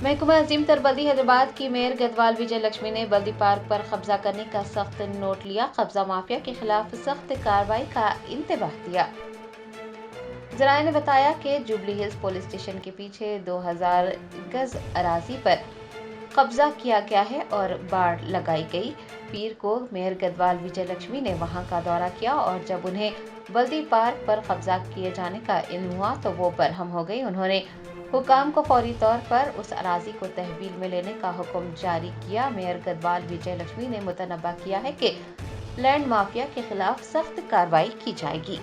महकमा अजीम तर बल्दी हैदराबाद की मेयर गदवाल विजय लक्ष्मी ने बल्दी पार्क पर कब्जा करने का सख्त नोट लिया। कब्जा माफिया के खिलाफ सख्त कार्रवाई का इंतबाह दिया। जराये ने बताया कि जुबली हिल्स पुलिस स्टेशन के पीछे 2000 गज अराजी पर कब्जा किया गया है और बाड़ लगाई गई। पीर को मेयर गदवाल विजय लक्ष्मी ने वहां का दौरा किया और जब उन्हें बल्दी पार्क पर कब्जा किए जाने का इल्म हुआ तो वो बरहम हो गई। उन्होंने हुकाम को फौरी तौर पर उस अराजी को तहवील में लेने का हुक्म जारी किया। मेयर गदवाल विजय लक्ष्मी ने मुतनब्बा किया है कि लैंड माफिया के खिलाफ सख्त कार्रवाई की जाएगी।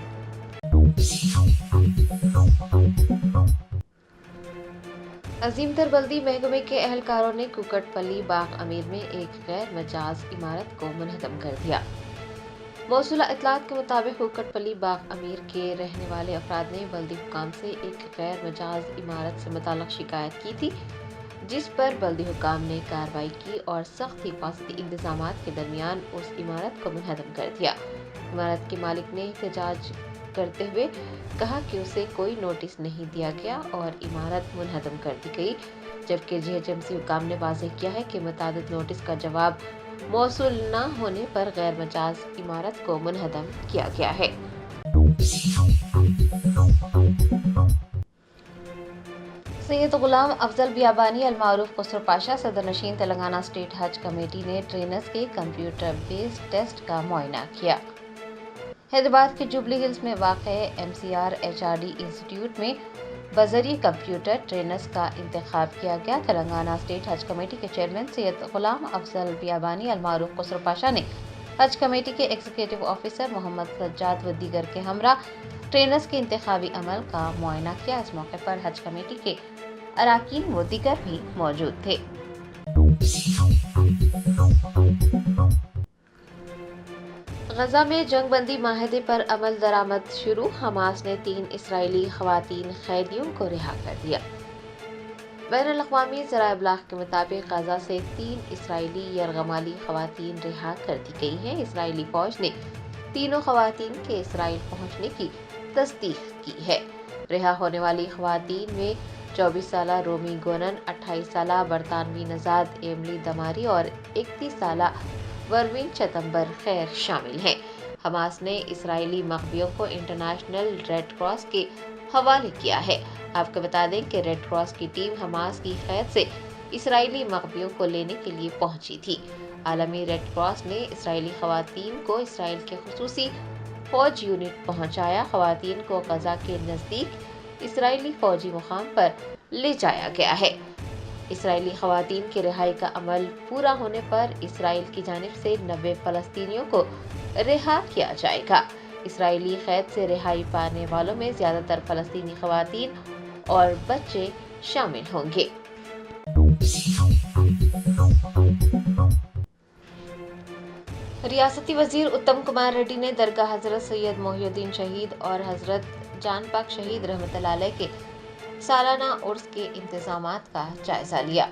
अजीम तर बल्दी महकमे के एहलकारों ने कुकटपल्ली बाग अमीर में एक गैर मजाज इमारत को मुनहदम कर दिया। मौसूला इतलात के मुताबिक कुकटपल्ली बाग अमीर के रहने वाले अफराद ने बल्दी हुकाम से एक गैर मजाज इमारत से मुताल्लिक शिकायत की थी, जिस पर बल्दी हुकाम ने कार्रवाई की और सख्त हिफाजती इंतजामात के दरमियान उस इमारत को मुनहदम कर दिया। इमारत के मालिक ने एहतजाज करते हुए कहा कि उसे कोई नोटिस नहीं दिया गया और इमारत मुनहदम कर दी गई, जबकि जीएचएमसी हुकाम ने वाज़ेह किया है कि मुतादिद नोटिस का जवाब मौसूल न होने पर गैर मजाज इमारत को मुनहदम किया गया है। सैयद गुलाम अफजल बियाबानी अल-मारूफ खुसरो पाशा सदर नशीन तेलंगाना स्टेट हज कमेटी ने ट्रेनर्स के कंप्यूटर बेस्ड टेस्ट का मुआयना किया। हैदराबाद के जुबली हिल्स में वाक़े MCR HRD इंस्टीट्यूट में बजरिए कंप्यूटर ट्रेनर्स का इंतखाब किया गया। तेलंगाना स्टेट हज कमेटी के चेयरमैन सैयद गुलाम अफजल बियाबानी अल-मारूफ खुसरो पाशा ने हज कमेटी के एग्जीक्यूटिव ऑफिसर मोहम्मद सज्जाद व दीगर के हमरा ट्रेनर्स के इंतखाबी अमल का मुआयना किया। इस मौके पर हज कमेटी के अराकीन व दीगर भी मौजूद थे। गजा में जंगबंदी माहदे पर अमल दरामद शुरू। हमास ने 3 इसराइली खवातीन कैदियों को रिहा कर दिया। बैनुल अक़वामी ज़राए इब्लाग के मुताबिक गजा से 3 इसराइली यरगमाली खवातीन रिहा कर दी गई हैं। इसराइली फौज ने तीनों खवातीन के इसराइल पहुंचने की तस्दीक की है। रिहा होने वाली खवातीन में 24 साला रोमी गोनन, 28 साला बरतानवी नजाद एमली दमारी और 31 साला वर्मीन चतंबर खैर शामिल हैं। हमास ने इसराइली मखबियों को इंटरनेशनल रेड क्रॉस के हवाले किया है। आपको बता दें कि रेड क्रॉस की टीम हमास की कैद से इसराइली मखबियों को लेने के लिए पहुंची थी। आलमी रेड क्रॉस ने इसराइली खवातीन को इसराइल के खुसूसी फौज यूनिट पहुंचाया। खवातीन को गजा के नज़दीक इसराइली फौजी मुकाम पर ले जाया गया है। इसराइली खवातीन की रिहाई का अमल पूरा होने पर इसराइल की जानिब से 90 फ़लस्तीनियों को रिहा किया जाएगा। इसराइली कैद से रिहाई पाने वालों में ज़्यादातर फ़लस्तीनी खवातीन और बच्चे शामिल होंगे। रियासती वजीर उत्तम कुमार रेड्डी ने दरगाह हजरत सैयद मोहिउद्दीन शहीद और हजरत जान पाक शहीद रहमतुल्लाह अलैह के सालाना उर्स के इंतजामात का जायजा लिया।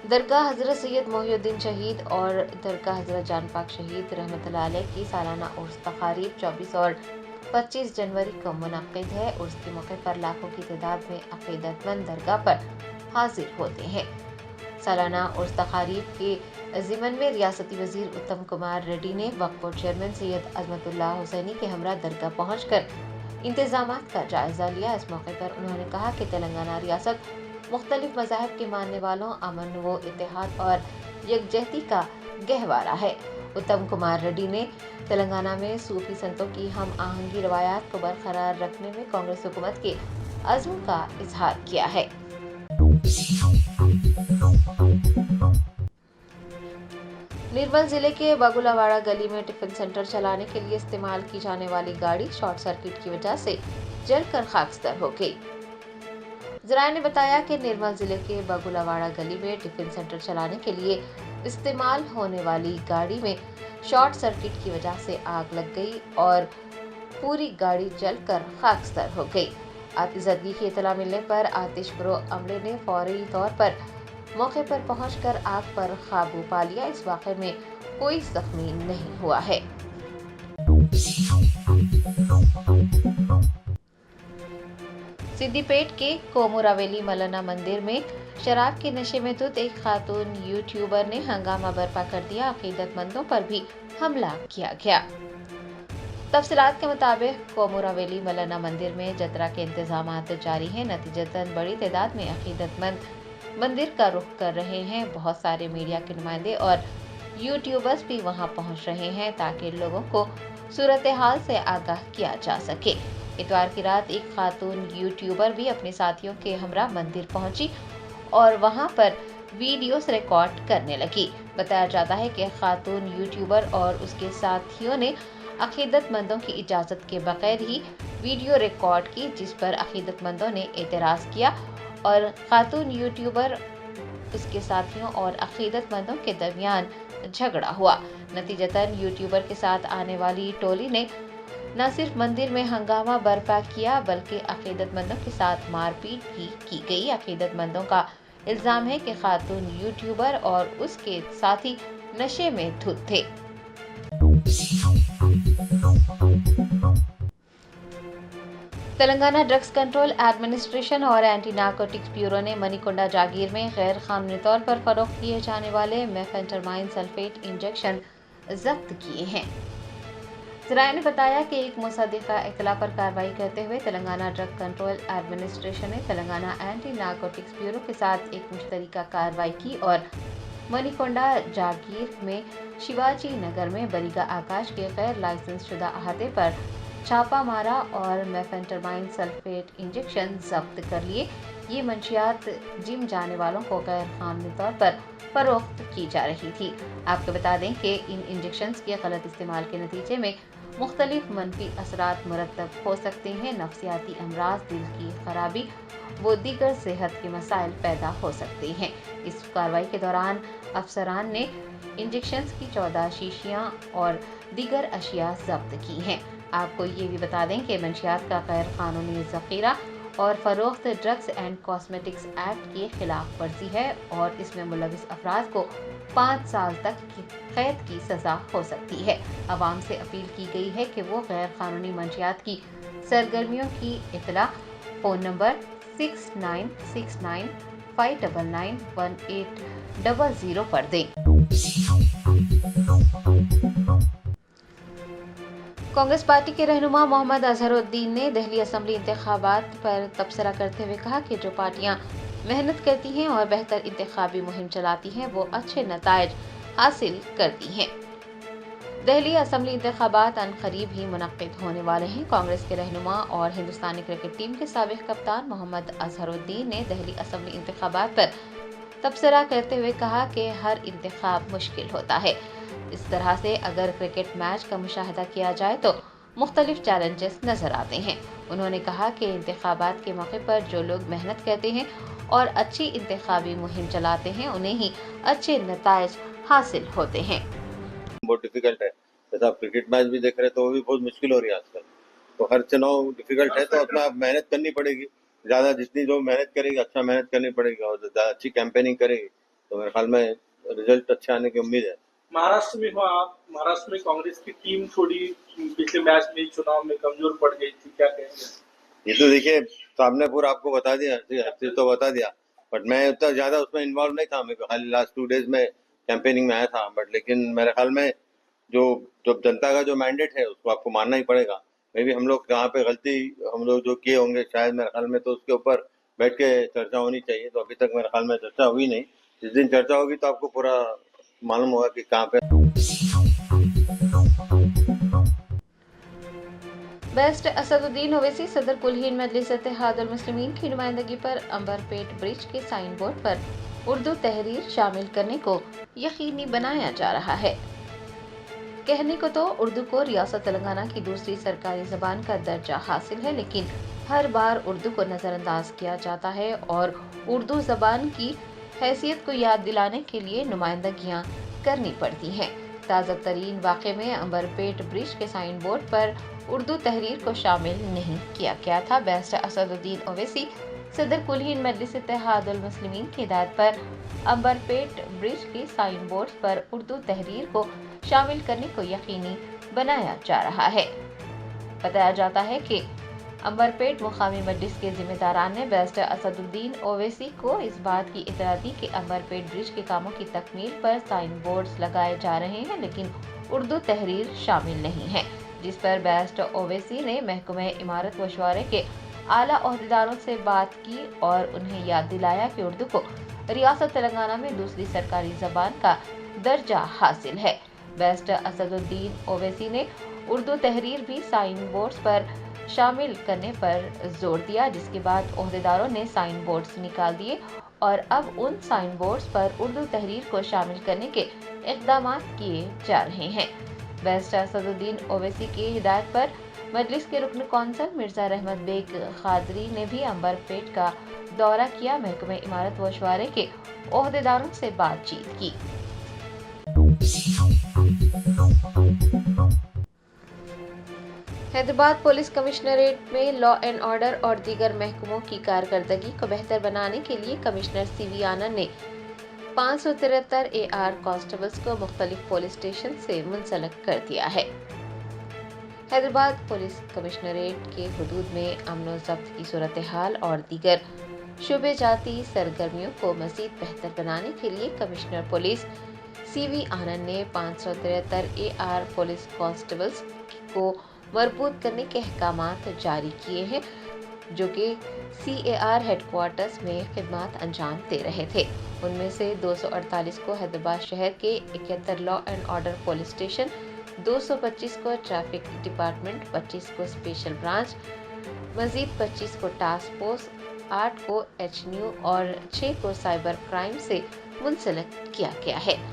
दरगाह हजरत सैयद मोहिउद्दीन शहीद और दरगाह हजरत जान पाक शहीद रहमतुल्लाह अलैह की सालाना उर्स तकारीब 24 और 25 जनवरी को मुनक्किद है। उर्स के मौके पर लाखों की तादाद में अकीदतमंद दरगाह पर हाजिर होते हैं। सालाना उर्स तकारीब के ज़िमन में रियासती वजीर उत्तम कुमार रेड्डी ने वक्फ बोर्ड चेयरमैन सैयद अजमतुल्लाह हुसैनी के हमरा दरगाह पहुंचकर इंतजामात का जायजा लिया। इस मौके पर उन्होंने कहा कि तेलंगाना रियासत मुख्तलिफ मज़ाहिब के मानने वालों, अमन व इत्तेहाद और यकजहती का गहवारा है। उत्तम कुमार रेड्डी ने तेलंगाना में सूफी संतों की हम आहंगी रवायात को बरकरार रखने में कांग्रेस हुकूमत के अज़्म का इजहार किया है। निर्मल जिले के बगुलावाड़ा गली में टिफिन सेंटर चलाने के लिए इस्तेमाल की जाने वाली गाड़ी शॉर्ट सर्किट की वजह से जलकर खाकस्तर हो गई। जराये ने बताया कि निर्मल जिले के बगुलावाड़ा गली में टिफिन सेंटर चलाने के लिए इस्तेमाल होने वाली गाड़ी में शॉर्ट सर्किट की वजह से आग लग गई और पूरी गाड़ी जलकर खाकस्तर हो गई। आतिशबाजी की इत्तला मिलने पर आतिश प्रो अमले ने फौरी तौर पर मौके पर पहुंचकर आग पर काबू पा लिया। इस वाक़े में कोई जख्मी नहीं हुआ है। सिद्दी पेट के कोमुरावेली मौलाना मंदिर में शराब के नशे में धुत एक खातून यूट्यूबर ने हंगामा बर्पा कर दिया। अकीदतमंदों पर भी हमला किया गया। तफसीलात के मुताबिक कोमुरावेली मौलाना मंदिर में जतरा के इंतजामात जारी हैं। नतीजतन बड़ी तादाद में अकीदतमंद मंदिर का रुख कर रहे हैं। बहुत सारे मीडिया के नुमाइंदे और यूट्यूबर्स भी वहां पहुंच रहे हैं ताकि लोगों को सूरत हाल से आगाह किया जा सके। इतवार की रात एक खातून यूट्यूबर भी अपने साथियों के हमरा मंदिर पहुंची और वहां पर वीडियोस रिकॉर्ड करने लगी। बताया जाता है कि खातून यूट्यूबर और उसके साथियों ने अकीदतमंदों की इजाज़त के बगैर ही वीडियो रिकॉर्ड की, जिस पर अकीदतमंदों ने एतराज़ किया और खातून यूट्यूबर, उसके साथियों और अकीदतमंदों के दरमियान झगड़ा हुआ। नतीजतन यूट्यूबर के साथ आने वाली टोली ने न सिर्फ मंदिर में हंगामा बर्पा किया बल्कि अकीदतमंदों के साथ मारपीट भी की गई। अकीदतमंदों का इल्जाम है कि खातून यूट्यूबर और उसके साथी नशे में धुत थे। तेलंगाना ड्रग्स कंट्रोल एडमिनिस्ट्रेशन और एंटी नारकोटिक्स ब्यूरो ने मनीकोंडा जागीर में गैर कानूनी तौर पर फरोख्त किए जाने वाले मेफेंटरमाइन सल्फेट इंजेक्शन जब्त किए हैं। ज़राए ने बताया कि एक मुसद्दिक़ा इत्तला पर कार्रवाई करते हुए तेलंगाना ड्रग कंट्रोल एडमिनिस्ट्रेशन ने तेलंगाना एंटी नारकोटिक्स ब्यूरो के साथ एक मुश्तरका कार्रवाई की और मनीकोंडा जागीर में शिवाजी नगर में बरीगा आकाश के गैर लाइसेंस शुदा अहाते पर छापा मारा और मेफेंटरमाइन सल्फेट इंजेक्शन जब्त कर लिए। ये मंशियात जिम जाने वालों को गैर कानूनी तौर पर फरोख्त की जा रही थी। आपको बता दें कि इन इंजेक्शंस के गलत इस्तेमाल के नतीजे में मुख्तलिफ मनफी असरात मुरतब हो सकते हैं। नफ्सियाती अमराज, दिल की खराबी व दीगर सेहत के मसाइल पैदा हो सकते हैं। इस कार्रवाई के दौरान अफसरान ने इंजेक्शंस की 14 शीशियाँ और दीगर अशिया जब्त की हैं। आपको ये भी बता दें कि मंशियात का गैर कानूनी ज़ख़ीरा और फ़रोख्त ड्रग्स एंड कॉस्मेटिक्स एक्ट की खिलाफ वर्जी है और इसमें मुलविस अफराद को 5 साल तक की कैद की सज़ा हो सकती है। अवाम से अपील की गई है कि वो गैर कानूनी मंशियात की सरगर्मियों की इत्तला फ़ोन नंबर 6969591800 पर दें। कांग्रेस पार्टी के रहनुमा मोहम्मद अजहरुद्दीन ने दिल्ली असेंबली इंतखाबात पर तबसरा करते हुए कहा कि जो पार्टियां मेहनत करती हैं और बेहतर इंतखाबी मुहिम चलाती हैं वो अच्छे नताइज हासिल करती हैं। दिल्ली असेंबली इंतखाबात अनकरीब ही मुनक्किद होने वाले हैं। कांग्रेस के रहनुमा और हिंदुस्तानी क्रिकेट टीम के साबिक कप्तान मोहम्मद अजहरुद्दीन ने दिल्ली असेंबली इंतखाबात पर तबसरा करते हुए कहा कि हर इंतखाब मुश्किल होता है। इस तरह से अगर क्रिकेट मैच का मुशाहिदा किया जाए तो मुख्तलिफ चैलेंजेस नजर आते हैं। उन्होंने कहा कि इंतखाबात के मौके पर जो लोग मेहनत करते हैं और अच्छी इंतखाबी मुहिम चलाते हैं उन्हें ही अच्छे नताइज हासिल होते हैं। बहुत डिफिकल्ट है, जैसा आप क्रिकेट मैच भी देख रहे हैं तो वो भी बहुत मुश्किल हो रही है आजकल। तो हर चुनाव डिफिकल्ट है, तो अपना मेहनत करनी पड़ेगी ज़्यादा, जितनी जो मेहनत करेगी अच्छा मेहनत करनी पड़ेगी और ज़्यादा अच्छी कैंपेनिंग करेगी तो मेरे ख्याल में रिजल्ट अच्छे आने की उम्मीद है। महाराष्ट्र में हुआ, महाराष्ट्र में कांग्रेस की टीम थोड़ी पिछले मैच में चुनाव में कमजोर पड़ गई थी, क्या कहेंगे? ये तो देखिए सामने पूरा आपको बता दिया, हर चीज तो बता दिया, बट मैं उतना ज्यादा उसमें इन्वॉल्व नहीं था। मेरे को खाली लास्ट 2 डेज में कैंपेनिंग में आया था, बट लेकिन मेरे ख्याल में जो जनता का जो मैंडेट है उसको आपको मानना ही पड़ेगा। मे भी हम लोग जहाँ पे गलती हम लोग जो किए होंगे शायद मेरे ख्याल में, तो उसके ऊपर बैठ के चर्चा होनी चाहिए। तो अभी तक मेरे ख्याल में चर्चा हुई नहीं। जिस दिन चर्चा होगी तो आपको पूरा मालूम होगा कि कहाँ पे। बेस्ट असदुद्दीन ओवैसी सदर कुल हिंद मजलिस इत्तेहादुल मुस्लिमीन की नुमाइंदगी पर अंबरपेट ब्रिज के साइन बोर्ड पर उर्दू तहरीर शामिल करने को यकीनी बनाया जा रहा है। कहने को तो उर्दू को रियासत तेलंगाना की दूसरी सरकारी ज़बान का दर्जा हासिल है, लेकिन हर बार उर्दू को नज़रअंदाज किया जाता है और उर्दू ज़बान की हैसियत को याद दिलाने के लिए नुमाइंदगियाँ करनी पड़ती हैं। ताज़ा तरीन वाक़े में अंबरपेट ब्रिज के साइन बोर्ड पर उर्दू तहरीर को शामिल नहीं किया गया था। बेस्ट असदुद्दीन ओवैसी सदर कुल हिंद मजलिस इत्तेहादुल मुस्लिमीन की हिदायत पर अंबरपेट ब्रिज के साइन बोर्ड पर उर्दू तहरीर को शामिल करने को यकीनी बनाया जा रहा है। बताया जाता है कि अंबरपेट मुकामी मजलिस के जिम्मेदारान ने बैरिस्टर असदुद्दीन ओवैसी को इस बात की इत्तला दी कि अंबरपेट ब्रिज के कामों की तकमील पर साइन बोर्ड्स लगाए जा रहे हैं, लेकिन उर्दू तहरीर शामिल नहीं है, जिस पर बैरिस्टर ओवैसी ने महकमे इमारत व शुआरे के आला ओहदेदारों से बात की और उन्हें याद दिलाया कि उर्दू को रियासत तेलंगाना में दूसरी सरकारी जबान का दर्जा हासिल है। बैरिस्टर असदुद्दीन ओवैसी ने उर्दू तहरीर भी साइन बोर्ड्स पर शामिल करने पर जोर दिया, जिसके बाद ओहदेदारों ने साइन बोर्ड्स निकाल दिए और अब उन साइन बोर्ड्स पर उर्दू तहरीर को शामिल करने के इक़दाम किए जा रहे हैं। बैरिस्टर असदुद्दीन ओवैसी की हिदायत पर मजलिस के रुकन कौंसल मिर्जा रहमत बेग खादरी ने भी अंबरपेट का दौरा किया, महकमे इमारत व शुआरे के ओहदेदारों से बातचीत की। हैदराबाद पुलिस कमिश्नरेट में लॉ एंड ऑर्डर और दीगर महकमों की कारकर्दगी को बेहतर बनाने के लिए कमिश्नर CV आनंद ने 573 AR कांस्टेबल्स को मुख्तलिफ पुलिस स्टेशन से मुंसलिक कर दिया है। हैदराबाद पुलिस कमिश्नरेट के हुदूद में अमन व ज़ब्त की सूरत हाल और दीगर शुबे जाती सरगर्मियों को मज़ीद बेहतर बनाने के लिए कमिश्नर पुलिस CV आनंद ने 573 AR पुलिस कांस्टेबल्स को मरबूत करने के अहकामात जारी किए हैं, जो कि CAR हेडक्वार्टर्स में खिदमत अंजाम दे रहे थे। उनमें से 248 को हैदराबाद शहर के 71 law and order police station, 225 को ट्रैफिक डिपार्टमेंट, 25 को स्पेशल ब्रांच, मजीद 25 को टास्क फोर्स, 8 को HNU और 6 को साइबर क्राइम से मुंसलिक किया गया है।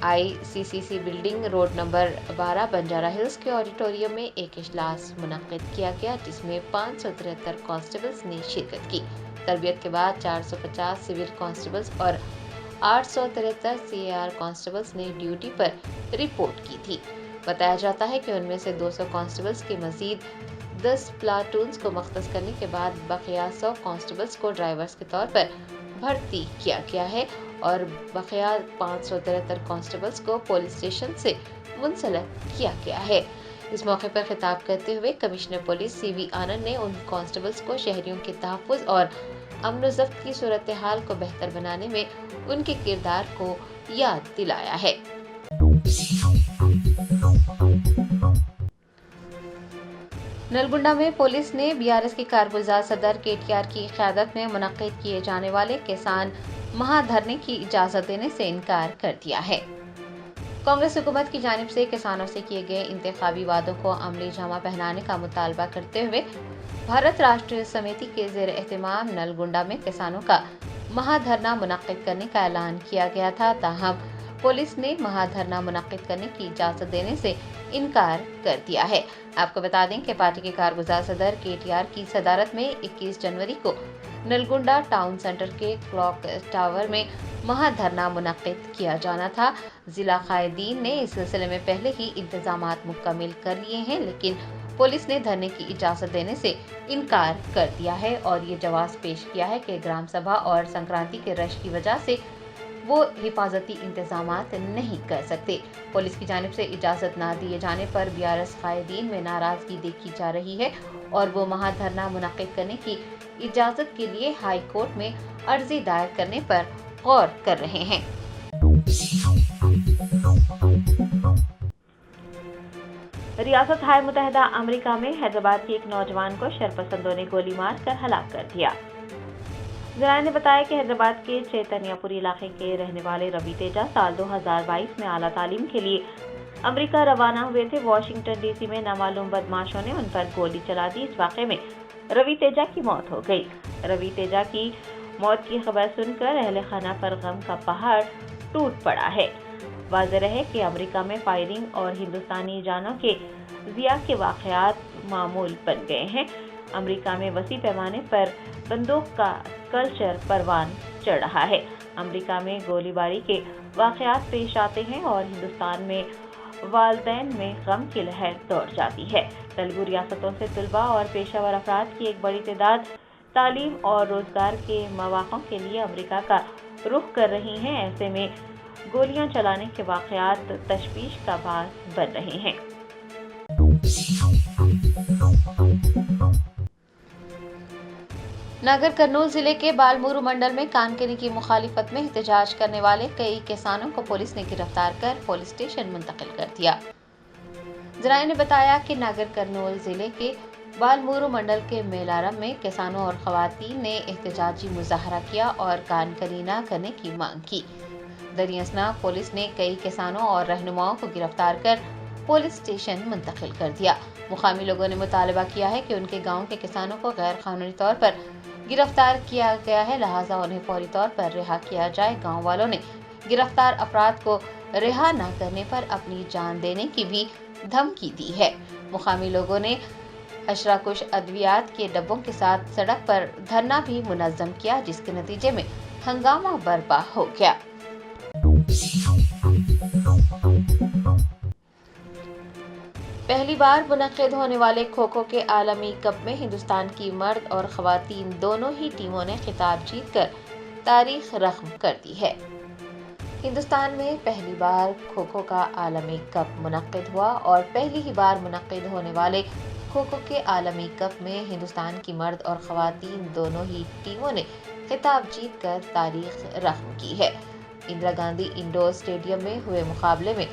ICCC building road number 12 Banjara hills के ऑडिटोरियम में एक इजलास मुनक्किद किया गया, जिसमें 573 कांस्टेबल्स ने शिरकत की। तरबियत के बाद 450 सिविल कांस्टेबल्स और 873 CAR कांस्टेबल्स ने ड्यूटी पर रिपोर्ट की थी। बताया जाता है कि उनमें से 200 कांस्टेबल्स के मजीद 10 प्लाटून्स को मख्तस करने के बाद बकिया 100 कांस्टेबल्स को ड्राइवर्स के तौर पर भर्ती किया गया है और बकिया 573 कांस्टेबल्स को पुलिस स्टेशन से मुंसलिक किया गया है। इस मौके पर खिताब करते हुए कमिश्नर पुलिस CV आनंद ने उन कांस्टेबल्स को शहरियों के तहफ़्फ़ुज़ और अमन व ज़ब्त की सूरत हाल को बेहतर बनाने में उनके किरदार को याद दिलाया है। नलगुंडा में पुलिस ने BRS के कारगुजार सदर KTR की क़यादत में मुनक्किद किए जाने वाले किसान महाधरने की इजाज़त देने से इनकार कर दिया है। कांग्रेस हुकूमत की जानिब से किसानों से किए गए इंतखाबी वादों को अमली जामा पहनाने का मुतालबा करते हुए भारत राष्ट्रीय समिति के ज़ेर एहतमाम नलगुंडा में किसानों का महाधरना मुनक्किद करने का ऐलान किया गया था, ताहम पुलिस ने महाधरना मुनक्किद करने की इजाज़त देने से इनकार कर दिया है। आपको बता दें कि पार्टी के कारगुजार सदर KTR की सदारत में 21 जनवरी को नलगुंडा टाउन सेंटर के क्लॉक टावर में महाधरना मुनक्किद किया जाना था। जिला कायदीन ने इस सिलसिले में पहले ही इंतजामात मुकम्मिल कर लिए हैं, लेकिन पुलिस ने धरने की इजाज़त देने से इनकार कर दिया है और ये जवाब पेश किया है कि ग्राम सभा और संक्रांति के रश की वजह से वो हिफाजती इंतजामात नहीं कर सकते। पुलिस की जानिब से इजाज़त ना दिए जाने पर BRS कायदीन में नाराज़गी देखी जा रही है और वो महाधरना मुनक्किद करने की इजाज़त के लिए हाई कोर्ट में अर्जी दायर करने पर गौर कर रहे हैं। रियासत हाय मुत्तहिदा अमेरिका में हैदराबाद के एक नौजवान को शरपसंदों ने गोली मार कर हलाक कर दिया। ज़राए ने बताया कि हैदराबाद के चैतन्यपुरी इलाके के रहने वाले रवि तेजा साल 2022 में आला तालीम के लिए अमेरिका रवाना हुए थे। वाशिंगटन DC में नामालूम बदमाशों ने उन पर गोली चला दी। इस वाक़े में रवि तेजा की मौत हो गई। रवि तेजा की मौत की खबर सुनकर अहले खाना पर गम का पहाड़ टूट पड़ा है। वाज़ेह है कि अमेरिका में फायरिंग और हिंदुस्तानी जानों के ज़िया के वाक़यात मामूल बन गए हैं। अमेरिका में वसी पैमाने पर बंदूक का कल्चर परवान चढ़ रहा है। अमेरिका में गोलीबारी के वाक़यात पेश आते हैं और हिंदुस्तान में वालदैन में गम की लहर दौड़ जाती है। तेलुगु रियासतों से तलबा और पेशावर अफराद की एक बड़ी तादाद तालीम और रोजगार के मौक़ों के लिए अमेरिका का रुख कर रही हैं। ऐसे में गोलियां चलाने के वाक़यात तशवीश का बात बन रहे हैं। नागर कर्नूल जिले के बालमूरू मंडल में कानकनी की मुखालिफत में एहतजाज करने वाले कई किसानों को पुलिस ने गिरफ्तार कर पुलिस स्टेशन मुंतकिल कर दिया। जराये ने बताया कि नागर कर्नूल जिले के बालमूरू मंडल के मेलारम में किसानों और खवातीन ने एहतजाजी मुजाहरा किया और कानकनी न करने की मांग की। दरियासना पुलिस ने कई किसानों और रहनुमाओं को गिरफ्तार कर पुलिस स्टेशन मुंतकिल कर दिया। मुकामी लोगों ने मुतालबा किया है कि उनके गांव के किसानों को गैर कानूनी तौर पर गिरफ्तार किया गया है, लिहाजा उन्हें फौरी तौर पर रिहा किया जाए। गांव वालों ने गिरफ्तार अफराद को रिहा न करने पर अपनी जान देने की भी धमकी दी है। मुकामी लोगों ने अशराकुश अद्वियात के डब्बों के साथ सड़क पर धरना भी मुनज़्ज़म किया, जिसके नतीजे में हंगामा बर्पा हो गया। पहली बार मुनक्किद होने वाले खो खो के आलमी कप में हिंदुस्तान की मर्द और खवातीन दोनों ही टीमों ने खिताब जीतकर तारीख रक़म कर दी है। हिंदुस्तान में पहली बार खो खो का आलमी कप मुनक्किद हुआ और पहली ही बार मुनक्किद होने वाले खो खो के आलमी कप में हिंदुस्तान की मर्द और खवातीन दोनों ही टीमों ने खिताब जीतकर तारीख रक़म की है। इंदिरा गांधी इंडोर स्टेडियम में हुए मुकाबले में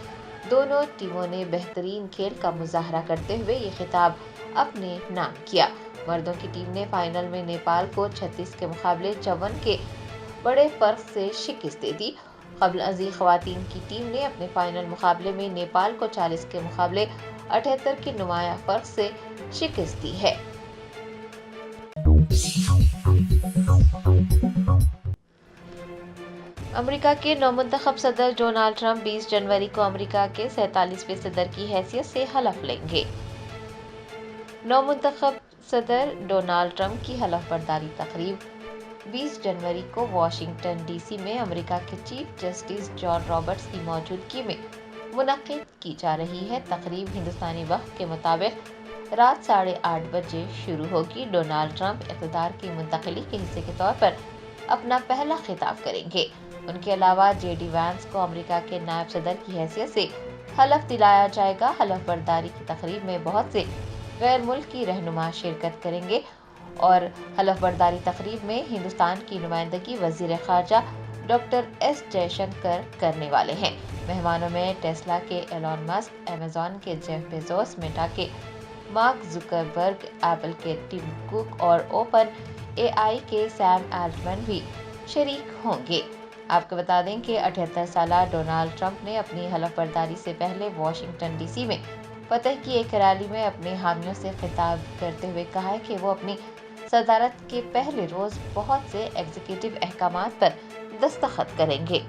दोनों टीमों ने बेहतरीन खेल का मुजाहरा करते हुए ये खिताब अपने नाम किया। मर्दों की टीम ने फाइनल में नेपाल को 36 के मुकाबले 54 के बड़े फर्क से शिकस्त दे दी। क़ब्ल अज़ीं ख़वातीन की टीम ने अपने फाइनल मुकाबले में नेपाल को 40 के मुकाबले 78 के नुमाया फर्क से शिकस्त दी है। अमेरिका के नौमुंतखब सदर डोनाल्ड ट्रंप 20 जनवरी को अमेरिका के 47वें सदर की हैसियत से हलफ लेंगे। नौमुंतखब सदर डोनाल्ड ट्रंप की हलफ बर्दारी तकरीब 20 जनवरी को वाशिंगटन डीसी में अमेरिका के चीफ जस्टिस जॉन रॉबर्ट्स की मौजूदगी में मुनक्किद की जा रही है। तकरीब हिंदुस्तानी वक्त के मुताबिक रात 8:30 बजे शुरू होगी। डोनाल्ड ट्रंप इक़्तिदार की मुंतकिली के हिस्से के तौर पर अपना पहला खिताब करेंगे। उनके अलावा जेडी वैंस को अमेरिका के नायब सदर की हैसियत से हलफ दिलाया जाएगा। हलफ बर्दारी की तकरीब में बहुत से गैर मुल्की रहनुमा शिरकत करेंगे और हलफ बर्दारी तकरीब में हिंदुस्तान की नुमाइंदगी वज़ीर ख़ारजा डॉक्टर एस जयशंकर करने वाले हैं। मेहमानों में टेस्ला के एलन मस्क, अमेज़न के जेफ बेजोस, मेटा के मार्क जुकरबर्ग, एप्पल के टिम कुक और ओपन एआई के सैम अल्टमैन भी शरीक होंगे। आपको बता दें कि 78 साला डोनाल्ड ट्रंप ने अपनी हलफ बर्दारी से पहले वाशिंगटन डीसी में फतह की एक रैली में अपने हामियों से खिताब करते हुए कहा है कि वो अपनी सदारत के पहले रोज बहुत से एग्जीक्यूटिव अहकामात पर दस्तखत करेंगे।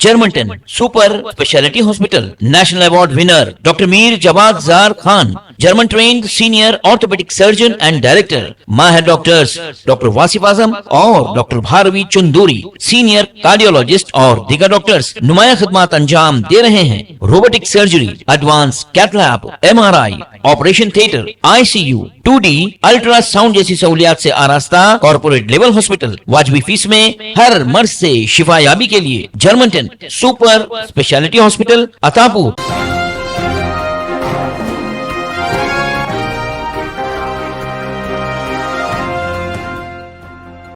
Germanton super speciality hospital national award winner doctor Mir Jawad Jar Khan, German trained senior orthopaedic surgeon and director, माहिर डॉक्टर्स डॉक्टर वासिफ आजम और doctor Bharvi Chanduri, senior cardiologist और दीगर डॉक्टर्स नुमाया खिदमत अंजाम दे रहे हैं। Robotic surgery, advance cath lab, MRI, operation theatre, ICU, 2D ultrasound जैसी सहूलियात से आरास्ता कॉर्पोरेट लेवल हॉस्पिटल। वाजबी फीस में हर मर्ज से शिफायाबी के लिए Germanton super speciality hospital, Attapur.